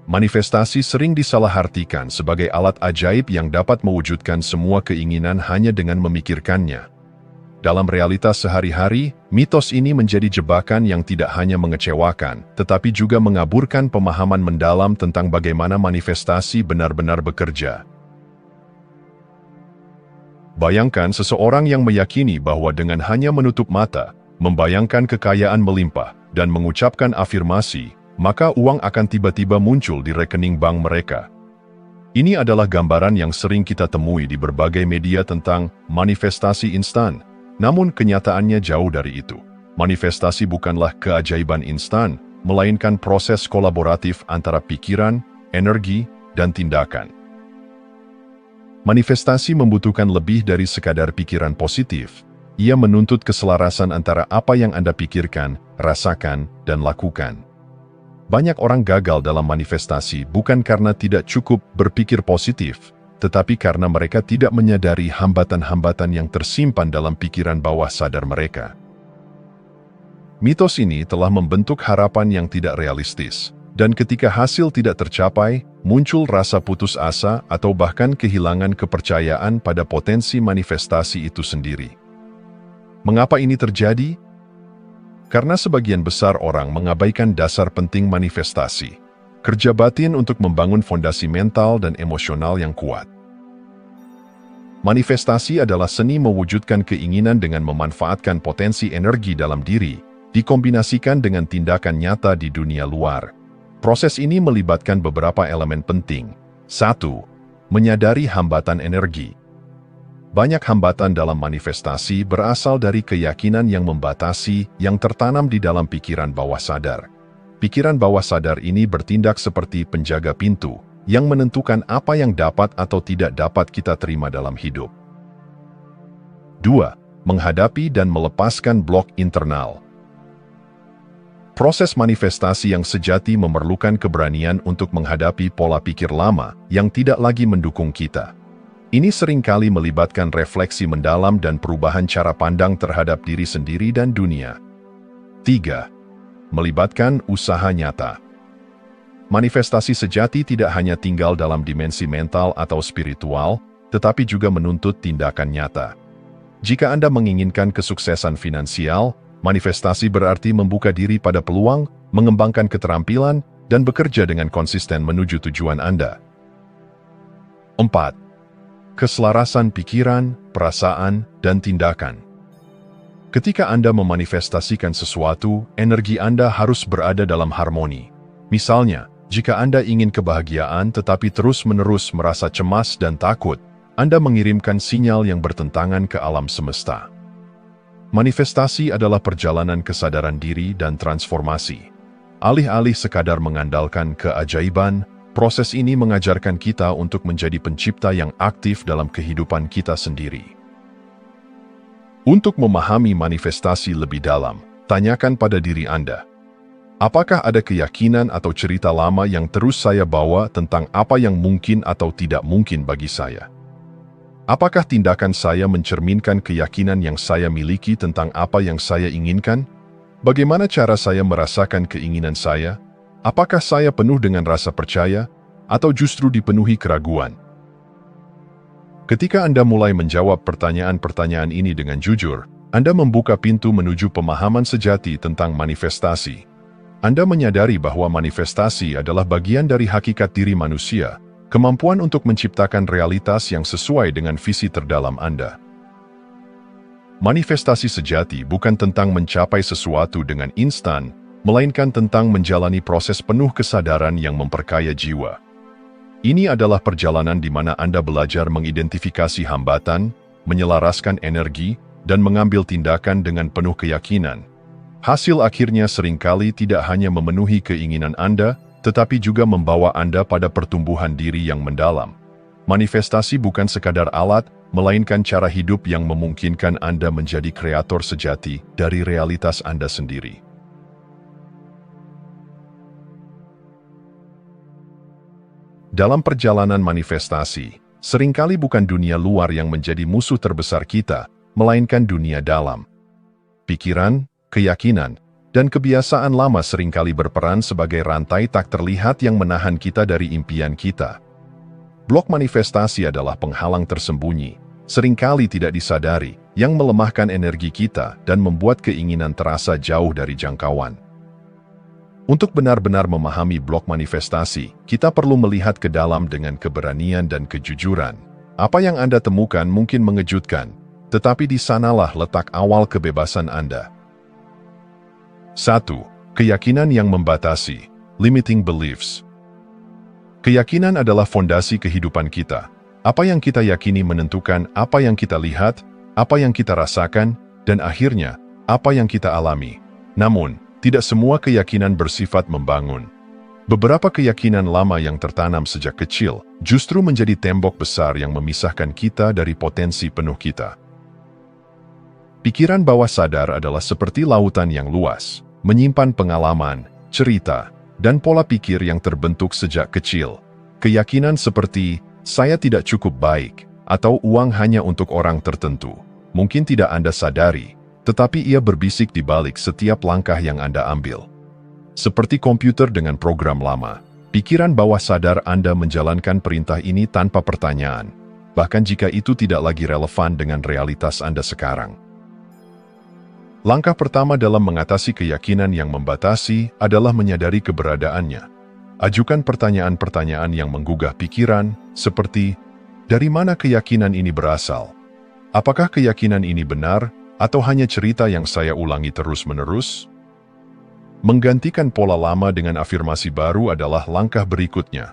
Manifestasi sering disalahartikan sebagai alat ajaib yang dapat mewujudkan semua keinginan hanya dengan memikirkannya. Dalam realitas sehari-hari, mitos ini menjadi jebakan yang tidak hanya mengecewakan, tetapi juga mengaburkan pemahaman mendalam tentang bagaimana manifestasi benar-benar bekerja. Bayangkan seseorang yang meyakini bahwa dengan hanya menutup mata, membayangkan kekayaan melimpah, dan mengucapkan afirmasi, maka uang akan tiba-tiba muncul di rekening bank mereka. Ini adalah gambaran yang sering kita temui di berbagai media tentang manifestasi instan. Namun kenyataannya jauh dari itu. Manifestasi bukanlah keajaiban instan, melainkan proses kolaboratif antara pikiran, energi, dan tindakan. Manifestasi membutuhkan lebih dari sekadar pikiran positif. Ia menuntut keselarasan antara apa yang Anda pikirkan, rasakan, dan lakukan. Banyak orang gagal dalam manifestasi bukan karena tidak cukup berpikir positif, tetapi karena mereka tidak menyadari hambatan-hambatan yang tersimpan dalam pikiran bawah sadar mereka. Mitos ini telah membentuk harapan yang tidak realistis, dan ketika hasil tidak tercapai, muncul rasa putus asa atau bahkan kehilangan kepercayaan pada potensi manifestasi itu sendiri. Mengapa ini terjadi? Karena sebagian besar orang mengabaikan dasar penting manifestasi, kerja batin untuk membangun fondasi mental dan emosional yang kuat. Manifestasi adalah seni mewujudkan keinginan dengan memanfaatkan potensi energi dalam diri, dikombinasikan dengan tindakan nyata di dunia luar. Proses ini melibatkan beberapa elemen penting. 1. Menyadari hambatan energi. Banyak hambatan dalam manifestasi berasal dari keyakinan yang membatasi yang tertanam di dalam pikiran bawah sadar. Pikiran bawah sadar ini bertindak seperti penjaga pintu, yang menentukan apa yang dapat atau tidak dapat kita terima dalam hidup. 2. Menghadapi dan melepaskan blok internal. Proses manifestasi yang sejati memerlukan keberanian untuk menghadapi pola pikir lama yang tidak lagi mendukung kita. Ini seringkali melibatkan refleksi mendalam dan perubahan cara pandang terhadap diri sendiri dan dunia. 3. Melibatkan usaha nyata. Manifestasi sejati tidak hanya tinggal dalam dimensi mental atau spiritual, tetapi juga menuntut tindakan nyata. Jika Anda menginginkan kesuksesan finansial, manifestasi berarti membuka diri pada peluang, mengembangkan keterampilan, dan bekerja dengan konsisten menuju tujuan Anda. 4. Keselarasan pikiran, perasaan, dan tindakan. Ketika Anda memanifestasikan sesuatu, energi Anda harus berada dalam harmoni. Misalnya, jika Anda ingin kebahagiaan tetapi terus-menerus merasa cemas dan takut, Anda mengirimkan sinyal yang bertentangan ke alam semesta. Manifestasi adalah perjalanan kesadaran diri dan transformasi. Alih-alih sekadar mengandalkan keajaiban, proses ini mengajarkan kita untuk menjadi pencipta yang aktif dalam kehidupan kita sendiri. Untuk memahami manifestasi lebih dalam, tanyakan pada diri Anda, apakah ada keyakinan atau cerita lama yang terus saya bawa tentang apa yang mungkin atau tidak mungkin bagi saya? Apakah tindakan saya mencerminkan keyakinan yang saya miliki tentang apa yang saya inginkan? Bagaimana cara saya merasakan keinginan saya? Apakah saya penuh dengan rasa percaya, atau justru dipenuhi keraguan? Ketika Anda mulai menjawab pertanyaan-pertanyaan ini dengan jujur, Anda membuka pintu menuju pemahaman sejati tentang manifestasi. Anda menyadari bahwa manifestasi adalah bagian dari hakikat diri manusia, kemampuan untuk menciptakan realitas yang sesuai dengan visi terdalam Anda. Manifestasi sejati bukan tentang mencapai sesuatu dengan instan, melainkan tentang menjalani proses penuh kesadaran yang memperkaya jiwa. Ini adalah perjalanan di mana Anda belajar mengidentifikasi hambatan, menyelaraskan energi, dan mengambil tindakan dengan penuh keyakinan. Hasil akhirnya seringkali tidak hanya memenuhi keinginan Anda, tetapi juga membawa Anda pada pertumbuhan diri yang mendalam. Manifestasi bukan sekadar alat, melainkan cara hidup yang memungkinkan Anda menjadi kreator sejati dari realitas Anda sendiri. Dalam perjalanan manifestasi, seringkali bukan dunia luar yang menjadi musuh terbesar kita, melainkan dunia dalam. Pikiran, keyakinan, Dan kebiasaan lama seringkali berperan sebagai rantai tak terlihat yang menahan kita dari impian kita. Blok manifestasi adalah penghalang tersembunyi, seringkali tidak disadari, yang melemahkan energi kita dan membuat keinginan terasa jauh dari jangkauan. Untuk benar-benar memahami blok manifestasi, kita perlu melihat ke dalam dengan keberanian dan kejujuran. Apa yang Anda temukan mungkin mengejutkan, tetapi di sanalah letak awal kebebasan Anda. 1. Keyakinan yang membatasi, limiting beliefs. Keyakinan adalah fondasi kehidupan kita. Apa yang kita yakini menentukan apa yang kita lihat, apa yang kita rasakan, dan akhirnya, apa yang kita alami. Namun, tidak semua keyakinan bersifat membangun. Beberapa keyakinan lama yang tertanam sejak kecil justru menjadi tembok besar yang memisahkan kita dari potensi penuh kita. Pikiran bawah sadar adalah seperti lautan yang luas, menyimpan pengalaman, cerita, dan pola pikir yang terbentuk sejak kecil. Keyakinan seperti, saya tidak cukup baik, atau uang hanya untuk orang tertentu. Mungkin tidak Anda sadari, tetapi ia berbisik di balik setiap langkah yang Anda ambil. Seperti komputer dengan program lama, pikiran bawah sadar Anda menjalankan perintah ini tanpa pertanyaan, bahkan jika itu tidak lagi relevan dengan realitas Anda sekarang. Langkah pertama dalam mengatasi keyakinan yang membatasi adalah menyadari keberadaannya. Ajukan pertanyaan-pertanyaan yang menggugah pikiran, seperti, dari mana keyakinan ini berasal? Apakah keyakinan ini benar, atau hanya cerita yang saya ulangi terus-menerus? Menggantikan pola lama dengan afirmasi baru adalah langkah berikutnya.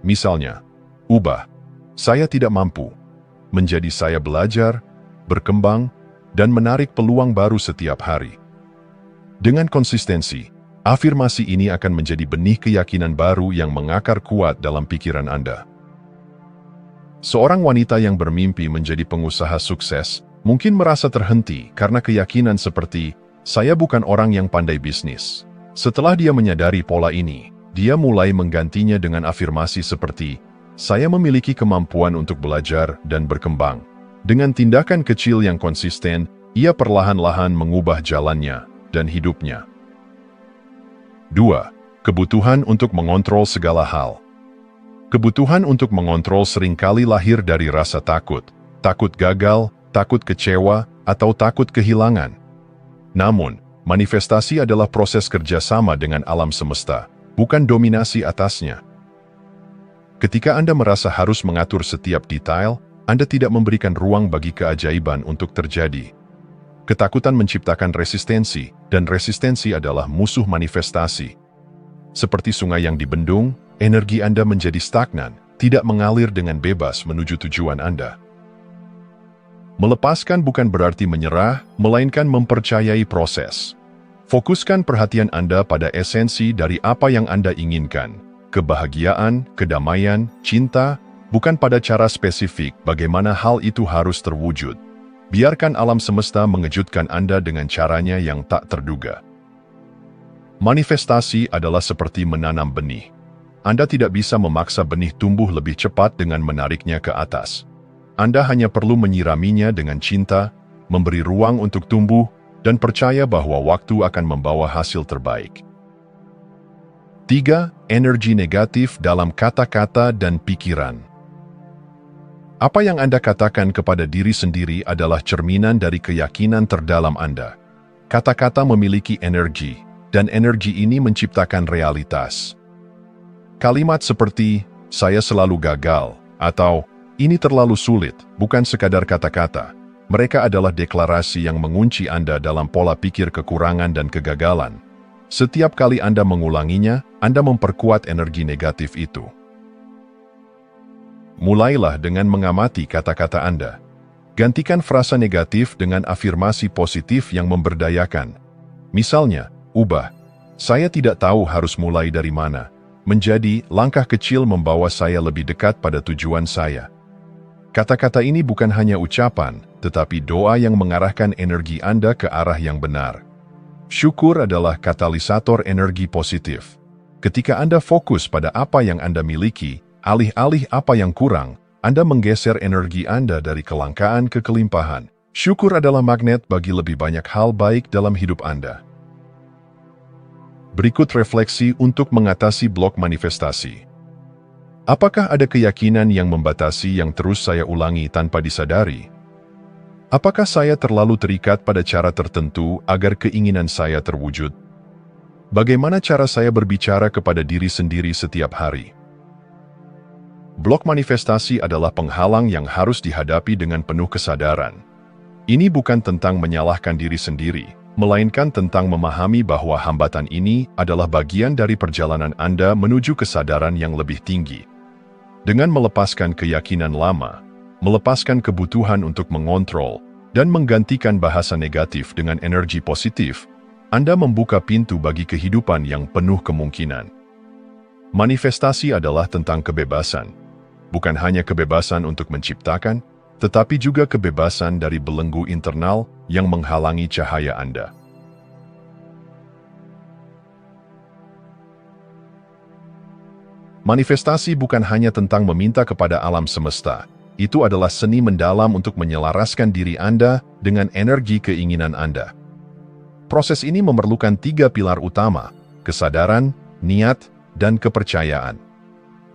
Misalnya, ubah, saya tidak mampu, menjadi saya belajar, berkembang, dan menarik peluang baru setiap hari. Dengan konsistensi, afirmasi ini akan menjadi benih keyakinan baru yang mengakar kuat dalam pikiran Anda. Seorang wanita yang bermimpi menjadi pengusaha sukses mungkin merasa terhenti karena keyakinan seperti, saya bukan orang yang pandai bisnis. Setelah dia menyadari pola ini, dia mulai menggantinya dengan afirmasi seperti, saya memiliki kemampuan untuk belajar dan berkembang. Dengan tindakan kecil yang konsisten, ia perlahan-lahan mengubah jalannya dan hidupnya. 2. Kebutuhan untuk mengontrol segala hal. Kebutuhan untuk mengontrol seringkali lahir dari rasa takut, takut gagal, takut kecewa, atau takut kehilangan. Namun, manifestasi adalah proses kerjasama dengan alam semesta, bukan dominasi atasnya. Ketika Anda merasa harus mengatur setiap detail, Anda tidak memberikan ruang bagi keajaiban untuk terjadi. Ketakutan menciptakan resistensi, dan resistensi adalah musuh manifestasi. Seperti sungai yang dibendung, energi Anda menjadi stagnan, tidak mengalir dengan bebas menuju tujuan Anda. Melepaskan bukan berarti menyerah, melainkan mempercayai proses. Fokuskan perhatian Anda pada esensi dari apa yang Anda inginkan. Kebahagiaan, kedamaian, cinta, bukan pada cara spesifik bagaimana hal itu harus terwujud. Biarkan alam semesta mengejutkan Anda dengan caranya yang tak terduga. Manifestasi adalah seperti menanam benih. Anda tidak bisa memaksa benih tumbuh lebih cepat dengan menariknya ke atas. Anda hanya perlu menyiraminya dengan cinta, memberi ruang untuk tumbuh, dan percaya bahwa waktu akan membawa hasil terbaik. 3. Energi negatif dalam kata-kata dan pikiran. Apa yang Anda katakan kepada diri sendiri adalah cerminan dari keyakinan terdalam Anda. Kata-kata memiliki energi, dan energi ini menciptakan realitas. Kalimat seperti, saya selalu gagal, atau ini terlalu sulit, bukan sekadar kata-kata. Mereka adalah deklarasi yang mengunci Anda dalam pola pikir kekurangan dan kegagalan. Setiap kali Anda mengulanginya, Anda memperkuat energi negatif itu. Mulailah dengan mengamati kata-kata Anda. Gantikan frasa negatif dengan afirmasi positif yang memberdayakan. Misalnya, ubah, saya tidak tahu harus mulai dari mana, menjadi langkah kecil membawa saya lebih dekat pada tujuan saya. Kata-kata ini bukan hanya ucapan, tetapi doa yang mengarahkan energi Anda ke arah yang benar. Syukur adalah katalisator energi positif. Ketika Anda fokus pada apa yang Anda miliki, alih-alih apa yang kurang, Anda menggeser energi Anda dari kelangkaan ke kelimpahan. Syukur adalah magnet bagi lebih banyak hal baik dalam hidup Anda. Berikut refleksi untuk mengatasi blok manifestasi. Apakah ada keyakinan yang membatasi yang terus saya ulangi tanpa disadari? Apakah saya terlalu terikat pada cara tertentu agar keinginan saya terwujud? Bagaimana cara saya berbicara kepada diri sendiri setiap hari? Blok manifestasi adalah penghalang yang harus dihadapi dengan penuh kesadaran. Ini bukan tentang menyalahkan diri sendiri, melainkan tentang memahami bahwa hambatan ini adalah bagian dari perjalanan Anda menuju kesadaran yang lebih tinggi. Dengan melepaskan keyakinan lama, melepaskan kebutuhan untuk mengontrol, dan menggantikan bahasa negatif dengan energi positif, Anda membuka pintu bagi kehidupan yang penuh kemungkinan. Manifestasi adalah tentang kebebasan. Bukan hanya kebebasan untuk menciptakan, tetapi juga kebebasan dari belenggu internal yang menghalangi cahaya Anda. Manifestasi bukan hanya tentang meminta kepada alam semesta. Itu adalah seni mendalam untuk menyelaraskan diri Anda dengan energi keinginan Anda. Proses ini memerlukan 3 pilar utama: kesadaran, niat, dan kepercayaan.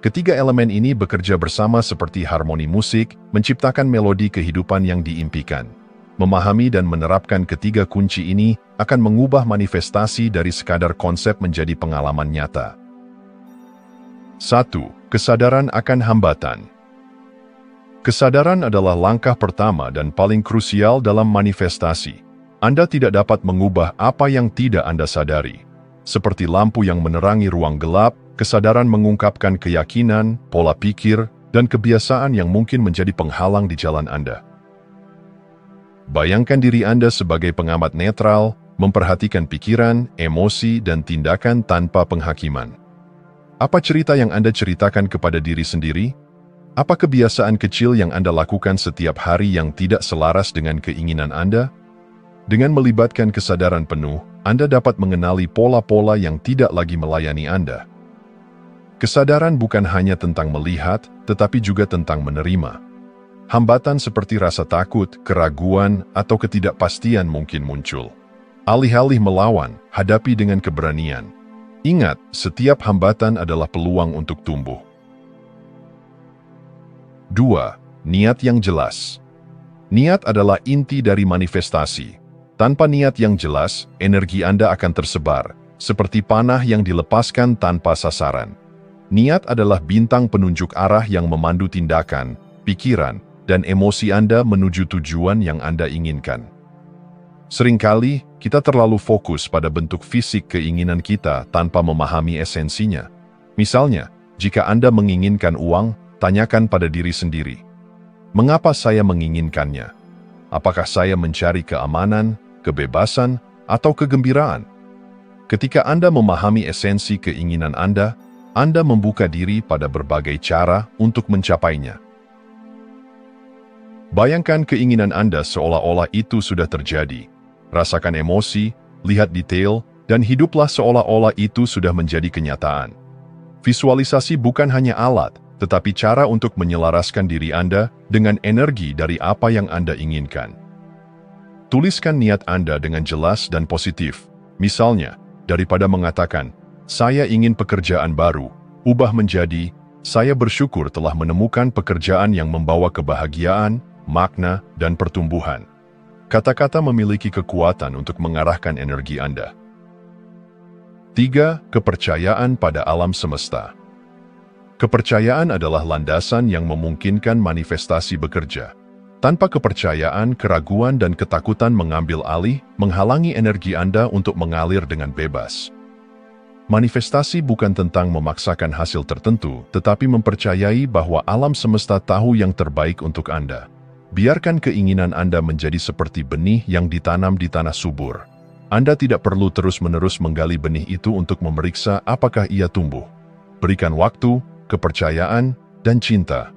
Ketiga elemen ini bekerja bersama seperti harmoni musik, menciptakan melodi kehidupan yang diimpikan. Memahami dan menerapkan ketiga kunci ini akan mengubah manifestasi dari sekadar konsep menjadi pengalaman nyata. 1. Kesadaran akan hambatan. Kesadaran adalah langkah pertama dan paling krusial dalam manifestasi. Anda tidak dapat mengubah apa yang tidak Anda sadari. Seperti lampu yang menerangi ruang gelap, kesadaran mengungkapkan keyakinan, pola pikir, dan kebiasaan yang mungkin menjadi penghalang di jalan Anda. Bayangkan diri Anda sebagai pengamat netral, memperhatikan pikiran, emosi, dan tindakan tanpa penghakiman. Apa cerita yang Anda ceritakan kepada diri sendiri? Apa kebiasaan kecil yang Anda lakukan setiap hari yang tidak selaras dengan keinginan Anda? Dengan melibatkan kesadaran penuh, Anda dapat mengenali pola-pola yang tidak lagi melayani Anda. Kesadaran bukan hanya tentang melihat, tetapi juga tentang menerima. Hambatan seperti rasa takut, keraguan, atau ketidakpastian mungkin muncul. Alih-alih melawan, hadapi dengan keberanian. Ingat, setiap hambatan adalah peluang untuk tumbuh. 2. Niat yang jelas. Niat adalah inti dari manifestasi. Tanpa niat yang jelas, energi Anda akan tersebar, seperti panah yang dilepaskan tanpa sasaran. Niat adalah bintang penunjuk arah yang memandu tindakan, pikiran, dan emosi Anda menuju tujuan yang Anda inginkan. Seringkali, kita terlalu fokus pada bentuk fisik keinginan kita tanpa memahami esensinya. Misalnya, jika Anda menginginkan uang, tanyakan pada diri sendiri, mengapa saya menginginkannya? Apakah saya mencari keamanan, kebebasan, atau kegembiraan? Ketika Anda memahami esensi keinginan Anda membuka diri pada berbagai cara untuk mencapainya. Bayangkan keinginan Anda seolah-olah itu sudah terjadi. Rasakan emosi, lihat detail, dan hiduplah seolah-olah itu sudah menjadi kenyataan. Visualisasi bukan hanya alat, tetapi cara untuk menyelaraskan diri Anda dengan energi dari apa yang Anda inginkan. Tuliskan niat Anda dengan jelas dan positif. Misalnya, daripada mengatakan, "Saya ingin pekerjaan baru," ubah menjadi, "Saya bersyukur telah menemukan pekerjaan yang membawa kebahagiaan, makna, dan pertumbuhan." Kata-kata memiliki kekuatan untuk mengarahkan energi Anda. 3. Kepercayaan pada alam semesta. Kepercayaan adalah landasan yang memungkinkan manifestasi bekerja. Tanpa kepercayaan, keraguan dan ketakutan mengambil alih, menghalangi energi Anda untuk mengalir dengan bebas. Manifestasi bukan tentang memaksakan hasil tertentu, tetapi mempercayai bahwa alam semesta tahu yang terbaik untuk Anda. Biarkan keinginan Anda menjadi seperti benih yang ditanam di tanah subur. Anda tidak perlu terus-menerus menggali benih itu untuk memeriksa apakah ia tumbuh. Berikan waktu, kepercayaan, dan cinta.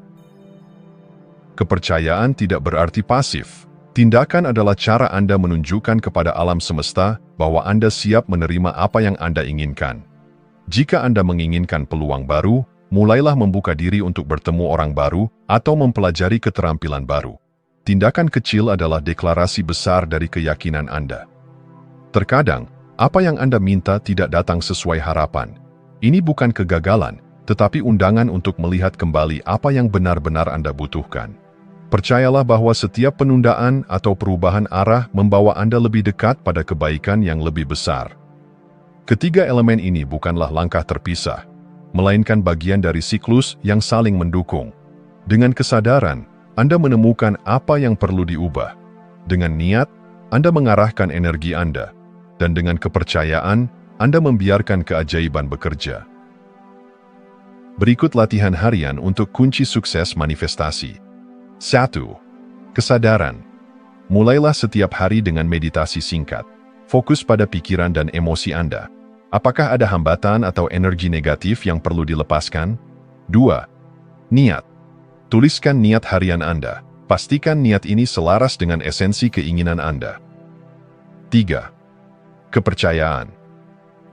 Kepercayaan tidak berarti pasif. Tindakan adalah cara Anda menunjukkan kepada alam semesta bahwa Anda siap menerima apa yang Anda inginkan. Jika Anda menginginkan peluang baru, mulailah membuka diri untuk bertemu orang baru atau mempelajari keterampilan baru. Tindakan kecil adalah deklarasi besar dari keyakinan Anda. Terkadang, Apa yang Anda minta tidak datang sesuai harapan. Ini bukan kegagalan, tetapi undangan untuk melihat kembali apa yang benar-benar Anda butuhkan. Percayalah bahwa setiap penundaan atau perubahan arah membawa Anda lebih dekat pada kebaikan yang lebih besar. Ketiga elemen ini bukanlah langkah terpisah, melainkan bagian dari siklus yang saling mendukung. Dengan kesadaran, Anda menemukan apa yang perlu diubah. Dengan niat, Anda mengarahkan energi Anda. Dan dengan kepercayaan, Anda membiarkan keajaiban bekerja. Berikut latihan harian untuk kunci sukses manifestasi. 1. Kesadaran. Mulailah setiap hari dengan meditasi singkat. Fokus pada pikiran dan emosi Anda. Apakah ada hambatan atau energi negatif yang perlu dilepaskan? 2. Niat. Tuliskan niat harian Anda. Pastikan niat ini selaras dengan esensi keinginan Anda. 3. Kepercayaan.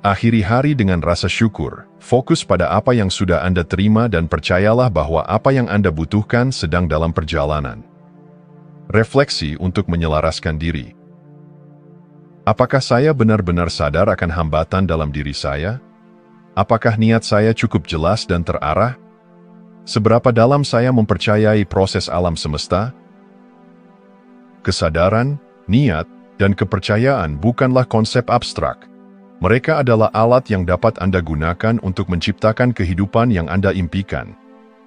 Akhiri hari dengan rasa syukur, fokus pada apa yang sudah Anda terima dan percayalah bahwa apa yang Anda butuhkan sedang dalam perjalanan. Refleksi untuk menyelaraskan diri. Apakah saya benar-benar sadar akan hambatan dalam diri saya? Apakah niat saya cukup jelas dan terarah? Seberapa dalam saya mempercayai proses alam semesta? Kesadaran, niat, dan kepercayaan bukanlah konsep abstrak. Mereka adalah alat yang dapat Anda gunakan untuk menciptakan kehidupan yang Anda impikan.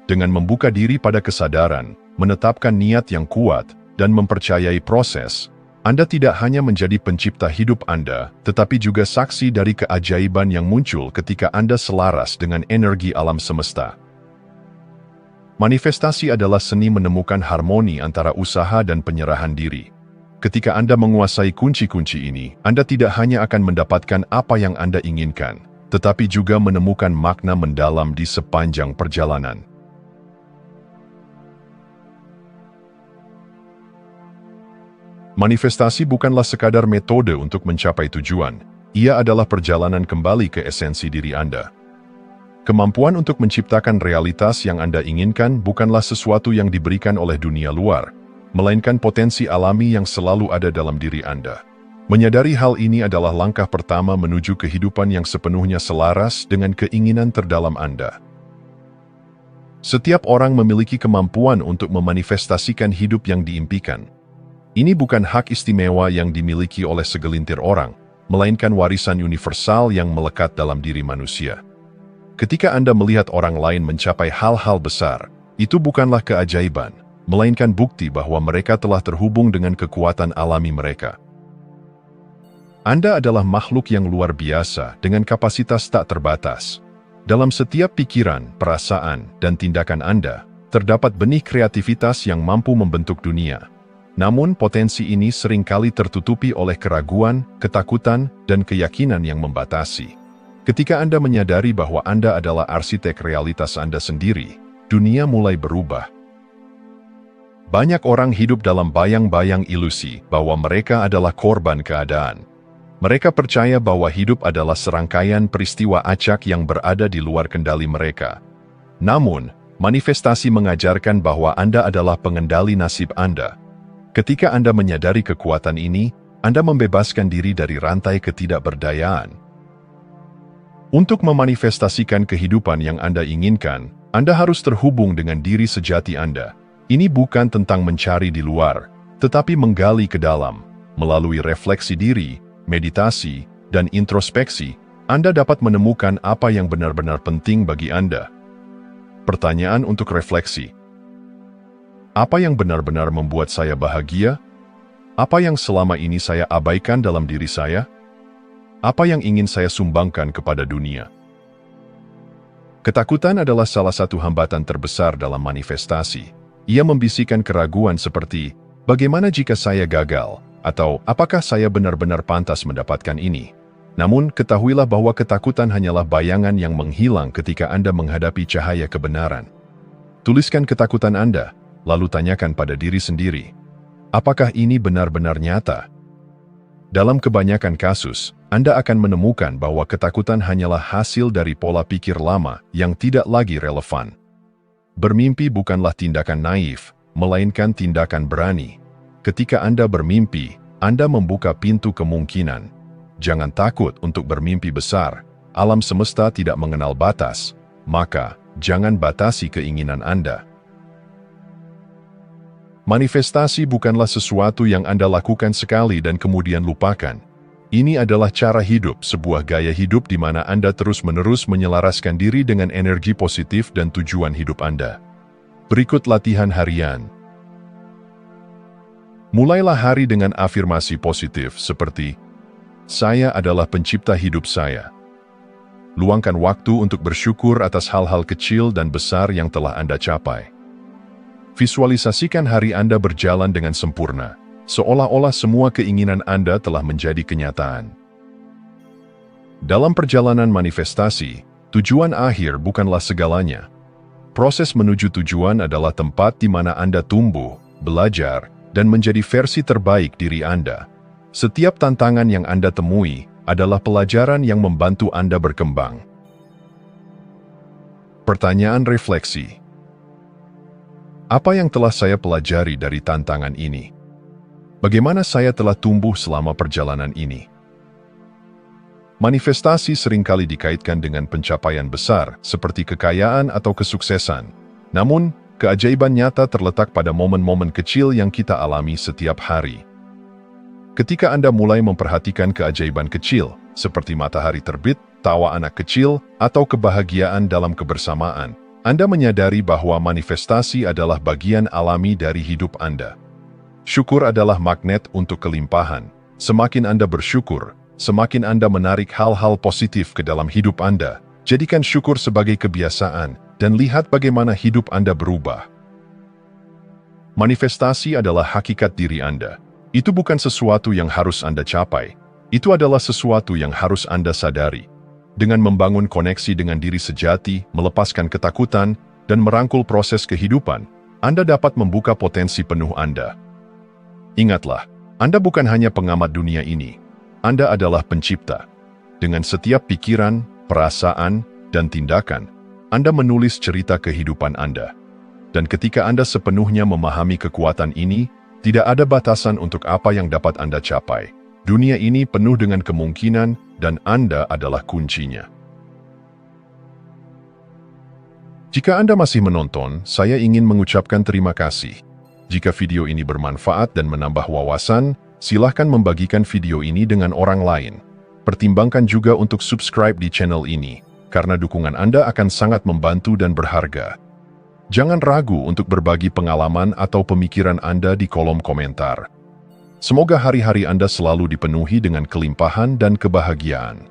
Dengan membuka diri pada kesadaran, menetapkan niat yang kuat, dan mempercayai proses, Anda tidak hanya menjadi pencipta hidup Anda, tetapi juga saksi dari keajaiban yang muncul ketika Anda selaras dengan energi alam semesta. Manifestasi adalah seni menemukan harmoni antara usaha dan penyerahan diri. Ketika Anda menguasai kunci-kunci ini, Anda tidak hanya akan mendapatkan apa yang Anda inginkan, tetapi juga menemukan makna mendalam di sepanjang perjalanan. Manifestasi bukanlah sekadar metode untuk mencapai tujuan, ia adalah perjalanan kembali ke esensi diri Anda. Kemampuan untuk menciptakan realitas yang Anda inginkan bukanlah sesuatu yang diberikan oleh dunia luar, melainkan potensi alami yang selalu ada dalam diri Anda. Menyadari hal ini adalah langkah pertama menuju kehidupan yang sepenuhnya selaras dengan keinginan terdalam Anda. Setiap orang memiliki kemampuan untuk memanifestasikan hidup yang diimpikan. Ini bukan hak istimewa yang dimiliki oleh segelintir orang, melainkan warisan universal yang melekat dalam diri manusia. Ketika Anda melihat orang lain mencapai hal-hal besar, itu bukanlah keajaiban, melainkan bukti bahwa mereka telah terhubung dengan kekuatan alami mereka. Anda adalah makhluk yang luar biasa dengan kapasitas tak terbatas. Dalam setiap pikiran, perasaan, dan tindakan Anda, terdapat benih kreativitas yang mampu membentuk dunia. Namun potensi ini seringkali tertutupi oleh keraguan, ketakutan, dan keyakinan yang membatasi. Ketika Anda menyadari bahwa Anda adalah arsitek realitas Anda sendiri, dunia mulai berubah. Banyak orang hidup dalam bayang-bayang ilusi bahwa mereka adalah korban keadaan. Mereka percaya bahwa hidup adalah serangkaian peristiwa acak yang berada di luar kendali mereka. Namun, manifestasi mengajarkan bahwa Anda adalah pengendali nasib Anda. Ketika Anda menyadari kekuatan ini, Anda membebaskan diri dari rantai ketidakberdayaan. Untuk memanifestasikan kehidupan yang Anda inginkan, Anda harus terhubung dengan diri sejati Anda. Ini bukan tentang mencari di luar, tetapi menggali ke dalam. Melalui refleksi diri, meditasi, dan introspeksi, Anda dapat menemukan apa yang benar-benar penting bagi Anda. Pertanyaan untuk refleksi. Apa yang benar-benar membuat saya bahagia? Apa yang selama ini saya abaikan dalam diri saya? Apa yang ingin saya sumbangkan kepada dunia? Ketakutan adalah salah satu hambatan terbesar dalam manifestasi. Ia membisikkan keraguan seperti, bagaimana jika saya gagal? Atau, apakah saya benar-benar pantas mendapatkan ini? Namun, ketahuilah bahwa ketakutan hanyalah bayangan yang menghilang ketika Anda menghadapi cahaya kebenaran. Tuliskan ketakutan Anda, lalu tanyakan pada diri sendiri, apakah ini benar-benar nyata? Dalam kebanyakan kasus, Anda akan menemukan bahwa ketakutan hanyalah hasil dari pola pikir lama yang tidak lagi relevan. Bermimpi bukanlah tindakan naif, melainkan tindakan berani. Ketika Anda bermimpi, Anda membuka pintu kemungkinan. Jangan takut untuk bermimpi besar. Alam semesta tidak mengenal batas, maka jangan batasi keinginan Anda. Manifestasi bukanlah sesuatu yang Anda lakukan sekali dan kemudian lupakan. Ini adalah cara hidup, sebuah gaya hidup di mana Anda terus-menerus menyelaraskan diri dengan energi positif dan tujuan hidup Anda. Berikut latihan harian. Mulailah hari dengan afirmasi positif seperti, "Saya adalah pencipta hidup saya." Luangkan waktu untuk bersyukur atas hal-hal kecil dan besar yang telah Anda capai. Visualisasikan hari Anda berjalan dengan sempurna, seolah-olah semua keinginan Anda telah menjadi kenyataan. Dalam perjalanan manifestasi, tujuan akhir bukanlah segalanya. Proses menuju tujuan adalah tempat di mana Anda tumbuh, belajar, dan menjadi versi terbaik diri Anda. Setiap tantangan yang Anda temui adalah pelajaran yang membantu Anda berkembang. Pertanyaan refleksi. Apa yang telah saya pelajari dari tantangan ini? Bagaimana saya telah tumbuh selama perjalanan ini? Manifestasi seringkali dikaitkan dengan pencapaian besar, seperti kekayaan atau kesuksesan. Namun, keajaiban nyata terletak pada momen-momen kecil yang kita alami setiap hari. Ketika Anda mulai memperhatikan keajaiban kecil, seperti matahari terbit, tawa anak kecil, atau kebahagiaan dalam kebersamaan, Anda menyadari bahwa manifestasi adalah bagian alami dari hidup Anda. Syukur adalah magnet untuk kelimpahan. Semakin Anda bersyukur, semakin Anda menarik hal-hal positif ke dalam hidup Anda. Jadikan syukur sebagai kebiasaan, dan lihat bagaimana hidup Anda berubah. Manifestasi adalah hakikat diri Anda. Itu bukan sesuatu yang harus Anda capai. Itu adalah sesuatu yang harus Anda sadari. Dengan membangun koneksi dengan diri sejati, melepaskan ketakutan, dan merangkul proses kehidupan, Anda dapat membuka potensi penuh Anda. Ingatlah, Anda bukan hanya pengamat dunia ini. Anda adalah pencipta. Dengan setiap pikiran, perasaan, dan tindakan, Anda menulis cerita kehidupan Anda. Dan ketika Anda sepenuhnya memahami kekuatan ini, tidak ada batasan untuk apa yang dapat Anda capai. Dunia ini penuh dengan kemungkinan, dan Anda adalah kuncinya. Jika Anda masih menonton, saya ingin mengucapkan terima kasih. Jika video ini bermanfaat dan menambah wawasan, silahkan membagikan video ini dengan orang lain. Pertimbangkan juga untuk subscribe di channel ini, karena dukungan Anda akan sangat membantu dan berharga. Jangan ragu untuk berbagi pengalaman atau pemikiran Anda di kolom komentar. Semoga hari-hari Anda selalu dipenuhi dengan kelimpahan dan kebahagiaan.